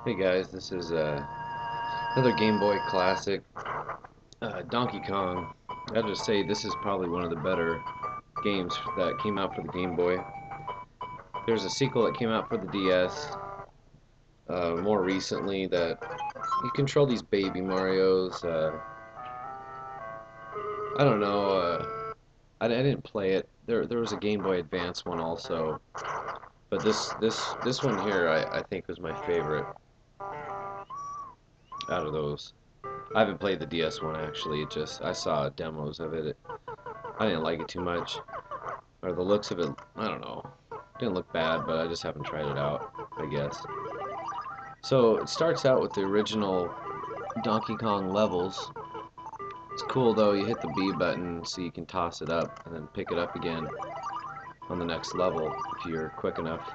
Hey guys, this is another Game Boy classic, Donkey Kong. I gotta say, this is probably one of the better games that came out for the Game Boy. There's a sequel that came out for the DS more recently that you control these baby Marios. I don't know. I didn't play it. There was a Game Boy Advance one also, but this one here I think was my favorite out of those. I haven't played the DS one actually. I saw demos of it. I didn't like it too much, or the looks of it. I don't know. Didn't look bad, but I just haven't tried it out, I guess. So it starts out with the original Donkey Kong levels. It's cool though. You hit the B button so you can toss it up and then pick it up again on the next level if you're quick enough.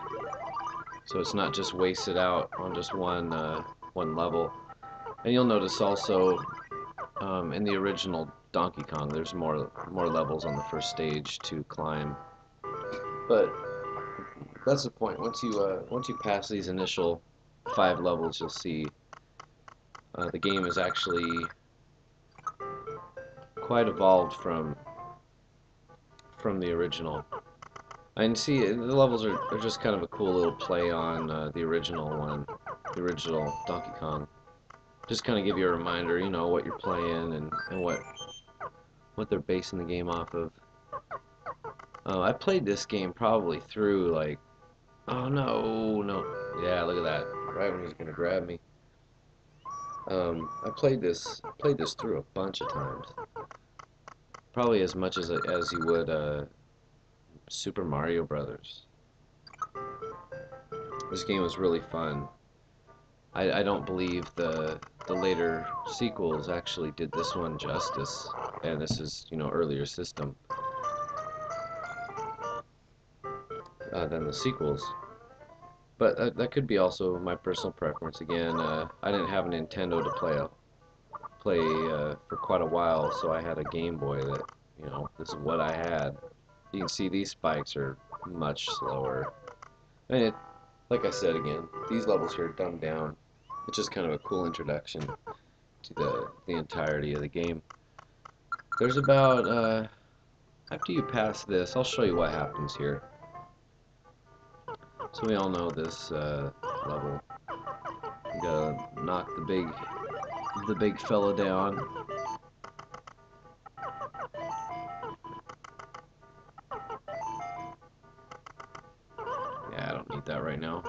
So it's not just wasted out on just one level. And you'll notice also in the original Donkey Kong, there's more levels on the first stage to climb. But that's the point. Once you pass these initial 5 levels, you'll see the game is actually quite evolved from the original. And see, the levels are just kind of a cool little play on the original one, the original Donkey Kong. Just kind of give you a reminder, you know, what you're playing and what they're basing the game off of. I played this game probably through like, oh no, yeah, look at that, right when he's gonna grab me. I played this through a bunch of times, probably as much as you would Super Mario Brothers. This game was really fun. I don't believe the later sequels actually did this one justice, and this is, you know, earlier system than the sequels. But that could be also my personal preference. Again, I didn't have a Nintendo to play for quite a while, so I had a Game Boy that, you know, this is what I had. You can see these spikes are much slower. And like I said again, these levels here are dumbed down. It's just kind of a cool introduction to the entirety of the game. There's about after you pass this, I'll show you what happens here. So we all know this level. You gotta knock the big fella down. Yeah, I don't need that right now.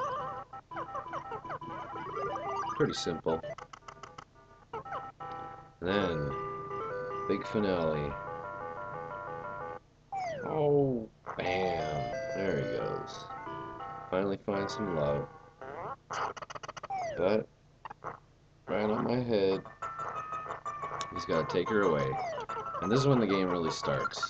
Pretty simple. And then big finale. Oh, bam! There he goes. Finally find some love. But right on my head, he's got to take her away. And this is when the game really starts.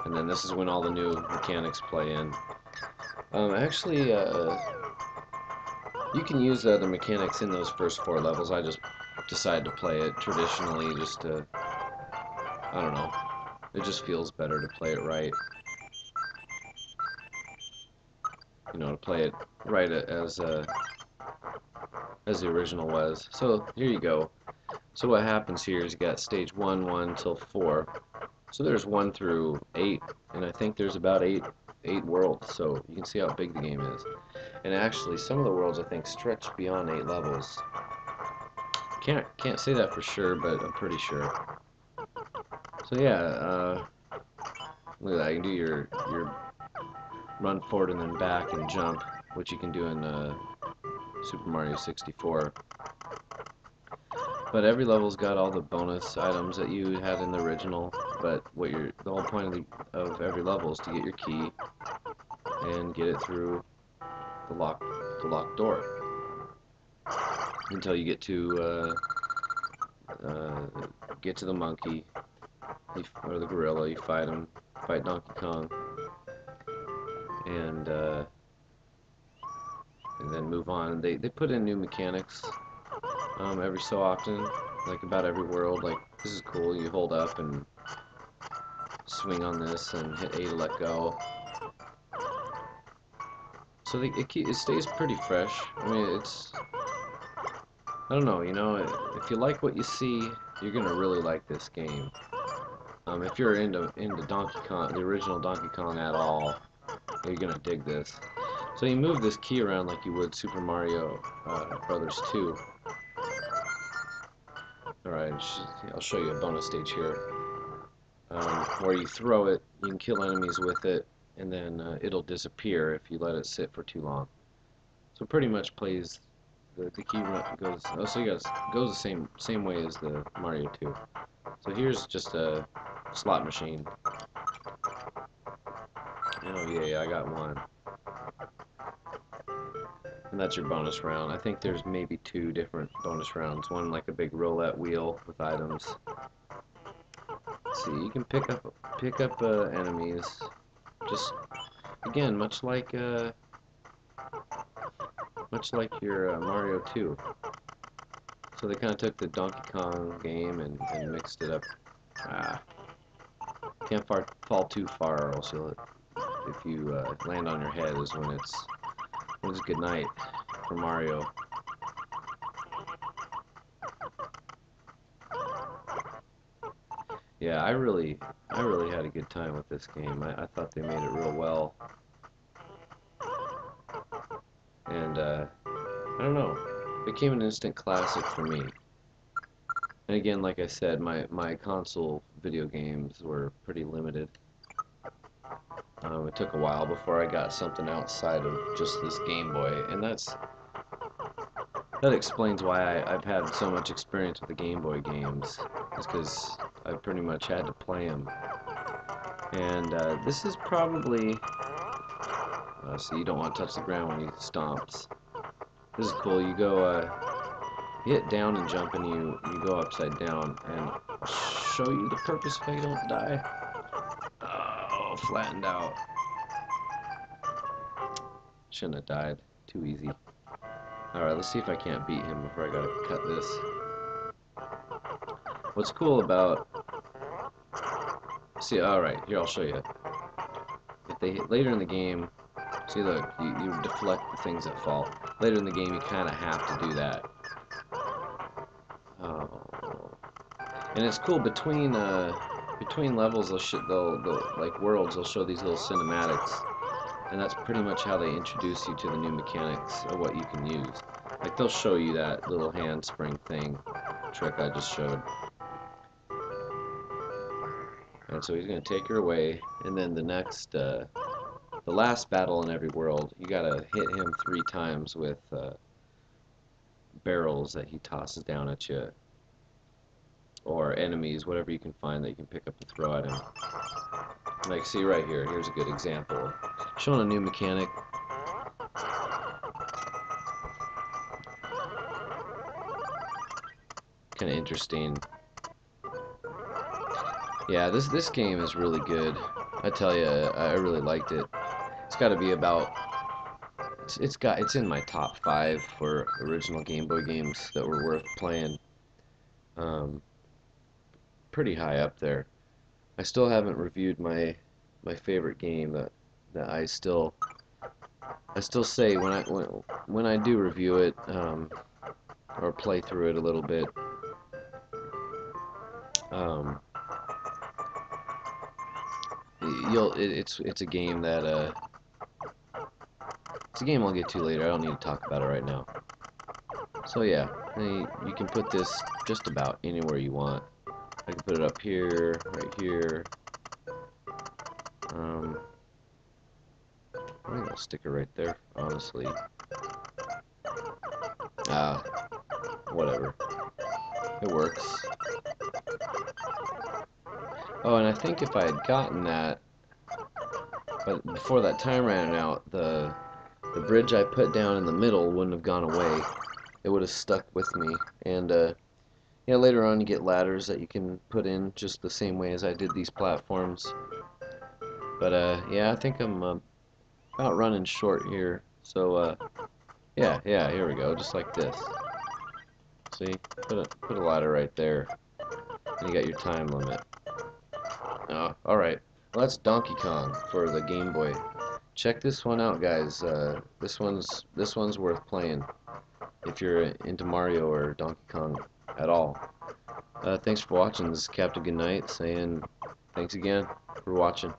And then this is when all the new mechanics play in. Actually, you can use the other mechanics in those first 4 levels. I just decided to play it traditionally just to, I don't know, it just feels better to play it right. You know, to play it right as the original was. So here you go. So what happens here is you got stage 1 till 4. So there's 1 through 8, and I think there's about eight worlds. So you can see how big the game is. And actually, some of the worlds I think stretch beyond 8 levels. Can't say that for sure, but I'm pretty sure. So yeah, look at that. You can do your run forward and then back and jump, which you can do in Super Mario 64. But every level's got all the bonus items that you had in the original. But the whole point of every level is to get your key and get it through the locked door until you get to the monkey or the gorilla. You fight him, fight Donkey Kong, and then move on. They put in new mechanics every so often, like about every world. Like, this is cool. You hold up and swing on this and hit A to let go. So it stays pretty fresh. I mean, I don't know, if you like what you see, you're gonna really like this game. If you're into Donkey Kong, the original Donkey Kong at all, you're gonna dig this. So you move this key around like you would Super Mario Brothers 2. Alright, I'll show you a bonus stage here. Where you throw it, you can kill enemies with it, and then it'll disappear if you let it sit for too long. So pretty much plays the key goes. Oh, so you guys goes the same way as the Mario 2. So here's just a slot machine. Oh yeah, I got one. And that's your bonus round. I think there's maybe 2 different bonus rounds. One like a big roulette wheel with items. Let's see, you can pick up enemies. Just again, much like your Mario 2. So they kind of took the Donkey Kong game and mixed it up. Can't fall too far, or else if you land on your head is when it's good night for Mario. Yeah, I really had a good time with this game. I thought they made it real well, and I don't know, it became an instant classic for me. And again, like I said, my console video games were pretty limited. It took a while before I got something outside of just this Game Boy, and that explains why I've had so much experience with the Game Boy games. It's because I pretty much had to play them. And this is probably... so you don't want to touch the ground when he stomps. This is cool. You hit down and jump, and you go upside down, and I'll show you the purpose if I don't die. Oh, flattened out. Shouldn't have died. Too easy. Alright, let's see if I can't beat him before I gotta cut this. What's cool about... See, alright, here I'll show you. If they hit later in the game, see look, you deflect the things that fall. Later in the game you kinda have to do that. Oh. And it's cool, between levels they'll like worlds, they'll show these little cinematics. And that's pretty much how they introduce you to the new mechanics of what you can use. Like they'll show you that little handspring thing trick I just showed. And so he's going to take her away, and then the last battle in every world, you got to hit him 3 times with barrels that he tosses down at you, or enemies, whatever you can find that you can pick up and throw at him. Like, see right here, here's a good example. Showing a new mechanic. Kind of interesting. Yeah, this game is really good. I tell you, I really liked it. It's got to be about... It's in my top 5 for original Game Boy games that were worth playing. Pretty high up there. I still haven't reviewed my favorite game that I still say when I do review it, or play through it a little bit, it's a game that it's a game I'll get to later. I don't need to talk about it right now. So yeah, you can put this just about anywhere you want. I can put it up here, right here. I think I'll stick it right there, honestly. Whatever. It works. Oh, and I think if I had gotten that, but before that time ran out, the bridge I put down in the middle wouldn't have gone away. It would have stuck with me. And yeah, later on you get ladders that you can put in just the same way as I did these platforms. But yeah, I think I'm about running short here. So yeah, here we go, just like this. See, put a ladder right there, and you got your time limit. Oh, all right. Well, that's Donkey Kong for the Game Boy. check this one out, guys. This one's worth playing if you're into Mario or Donkey Kong at all. Thanks for watching. This is Captain Goodnight saying thanks again for watching.